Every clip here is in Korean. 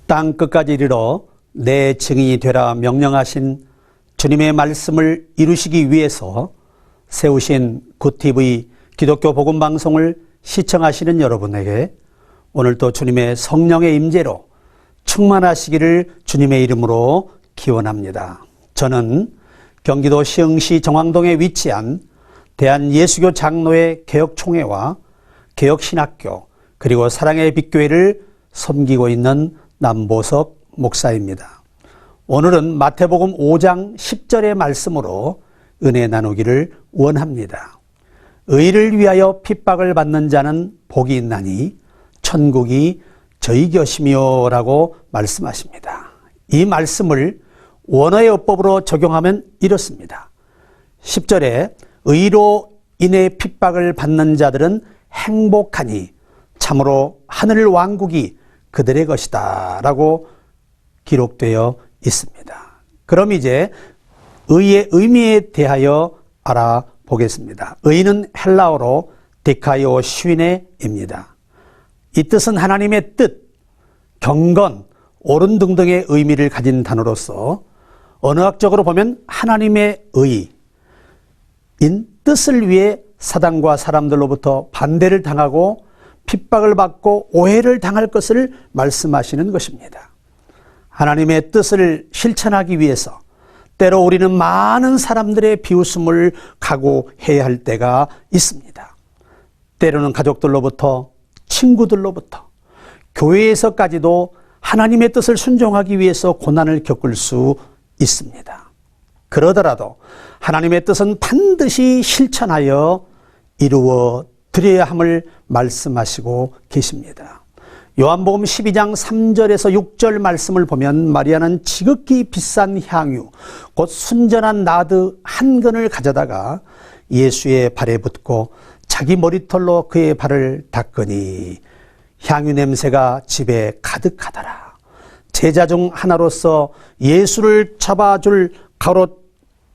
땅 끝까지 이르러 내 증인이 되라 명령하신 주님의 말씀을 이루시기 위해서 세우신 굿TV 기독교 복음방송을 시청하시는 여러분에게 오늘도 주님의 성령의 임재로 충만하시기를 주님의 이름으로 기원합니다. 저는 경기도 시흥시 정왕동에 위치한 대한예수교 장로회 개혁총회와 개혁신학교 그리고 사랑의 빛교회를 섬기고 있는 남보석 목사입니다. 오늘은 마태복음 5장 10절의 말씀으로 은혜 나누기를 원합니다. 의를 위하여 핍박을 받는 자는 복이 있나니 천국이 저희 것이며 라고 말씀하십니다. 이 말씀을 원어의 어법으로 적용하면 이렇습니다. 10절에 의로 인해 핍박을 받는 자들은 행복하니 참으로 하늘 왕국이 그들의 것이다 라고 기록되어 있습니다. 그럼 이제 의의 의미에 대하여 알아보겠습니다. 의는 헬라어로 디카이오 슈이네입니다. 이 뜻은 하나님의 뜻, 경건, 옳은 등등의 의미를 가진 단어로서 언어학적으로 보면 하나님의 의인 뜻을 위해 사단과 사람들로부터 반대를 당하고 핍박을 받고 오해를 당할 것을 말씀하시는 것입니다. 하나님의 뜻을 실천하기 위해서 때로 우리는 많은 사람들의 비웃음을 각오해야 할 때가 있습니다. 때로는 가족들로부터, 친구들로부터, 교회에서까지도 하나님의 뜻을 순종하기 위해서 고난을 겪을 수 있습니다. 그러더라도 하나님의 뜻은 반드시 실천하여 이루어 드려야 함을 말씀하시고 계십니다. 요한복음 12장 3절에서 6절 말씀을 보면 마리아는 지극히 비싼 향유 곧 순전한 나드 한 근을 가져다가 예수의 발에 붓고 자기 머리털로 그의 발을 닦으니 향유 냄새가 집에 가득하더라. 제자 중 하나로서 예수를 잡아줄 가롯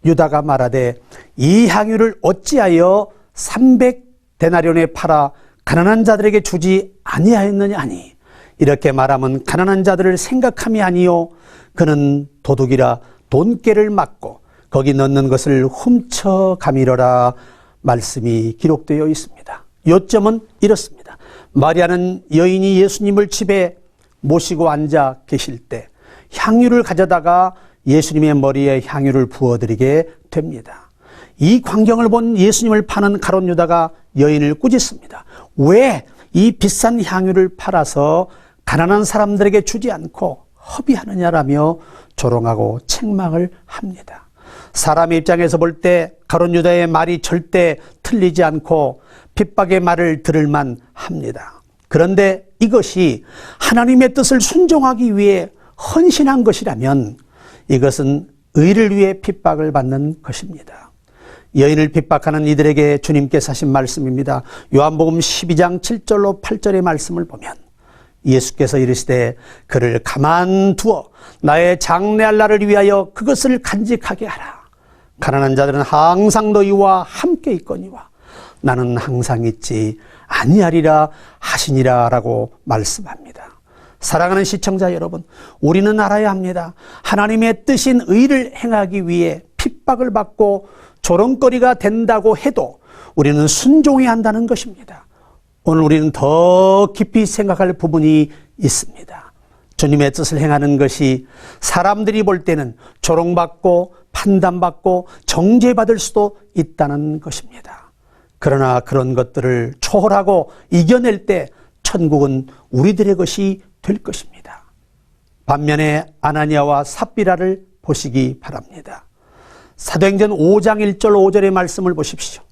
유다가 말하되 이 향유를 어찌하여 300데나리온에 팔아 가난한 자들에게 주지 아니하였느냐 하니 이렇게 말하면 가난한 자들을 생각함이 아니요 그는 도둑이라 돈깨를 맞고 거기 넣는 것을 훔쳐가미러라 말씀이 기록되어 있습니다. 요점은 이렇습니다. 마리아는 여인이 예수님을 집에 모시고 앉아 계실 때 향유를 가져다가 예수님의 머리에 향유를 부어드리게 됩니다. 이 광경을 본 예수님을 파는 가롯 유다가 여인을 꾸짖습니다. 왜 이 비싼 향유를 팔아서 가난한 사람들에게 주지 않고 허비하느냐라며 조롱하고 책망을 합니다. 사람의 입장에서 볼 때 가롯 유다의 말이 절대 틀리지 않고 핍박의 말을 들을만 합니다. 그런데 이것이 하나님의 뜻을 순종하기 위해 헌신한 것이라면 이것은 의를 위해 핍박을 받는 것입니다. 여인을 핍박하는 이들에게 주님께서 하신 말씀입니다. 요한복음 12장 7절로 8절의 말씀을 보면 예수께서 이르시되 그를 가만두어 나의 장래할 날을 위하여 그것을 간직하게 하라. 가난한 자들은 항상 너희와 함께 있거니와 나는 항상 있지 아니하리라 하시니라 라고 말씀합니다. 사랑하는 시청자 여러분, 우리는 알아야 합니다. 하나님의 뜻인 의를 행하기 위해 핍박을 받고 조롱거리가 된다고 해도 우리는 순종해야 한다는 것입니다. 오늘 우리는 더 깊이 생각할 부분이 있습니다. 주님의 뜻을 행하는 것이 사람들이 볼 때는 조롱받고 판단받고 정죄받을 수도 있다는 것입니다. 그러나 그런 것들을 초월하고 이겨낼 때 천국은 우리들의 것이 될 것입니다. 반면에 아나니아와 삽비라를 보시기 바랍니다. 사도행전 5장 1절 5절의 말씀을 보십시오.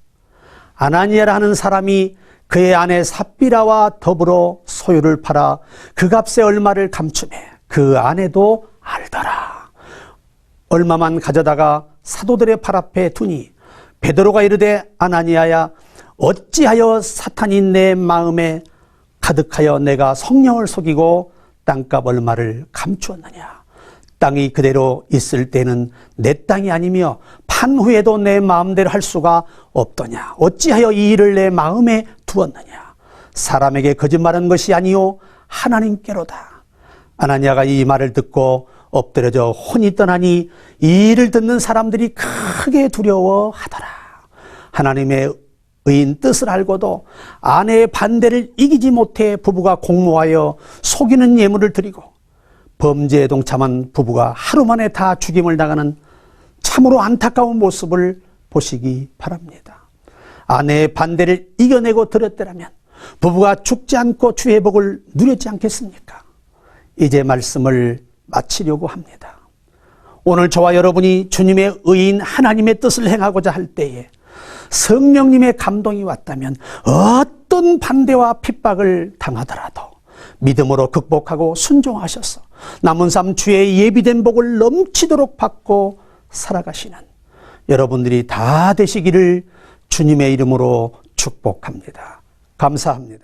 아나니아라 하는 사람이 그의 아내 삽비라와 더불어 소유를 팔아 그 값에 얼마를 감추매 그 아내도 알더라. 얼마만 가져다가 사도들의 발 앞에 두니 베드로가 이르되 아나니아야 어찌하여 사탄이 내 마음에 가득하여 내가 성령을 속이고 땅값 얼마를 감추었느냐. 땅이 그대로 있을 때는 내 땅이 아니며 판 후에도 내 마음대로 할 수가 없더냐. 어찌하여 이 일을 내 마음에 두었느냐. 사람에게 거짓말한 것이 아니요 하나님께로다. 아나니아가 이 말을 듣고 엎드려져 혼이 떠나니 이 일을 듣는 사람들이 크게 두려워하더라. 하나님의 의인 뜻을 알고도 아내의 반대를 이기지 못해 부부가 공모하여 속이는 예물을 드리고 범죄에 동참한 부부가 하루 만에 다 죽임을 당하는 참으로 안타까운 모습을 보시기 바랍니다. 아내의 반대를 이겨내고 드렸더라면 부부가 죽지 않고 주의 복을 누렸지 않겠습니까? 이제 말씀을 마치려고 합니다. 오늘 저와 여러분이 주님의 의인 하나님의 뜻을 행하고자 할 때에 성령님의 감동이 왔다면 어떤 반대와 핍박을 당하더라도 믿음으로 극복하고 순종하셔서 남은 삶 주의 예비된 복을 넘치도록 받고 살아가시는 여러분들이 다 되시기를 주님의 이름으로 축복합니다. 감사합니다.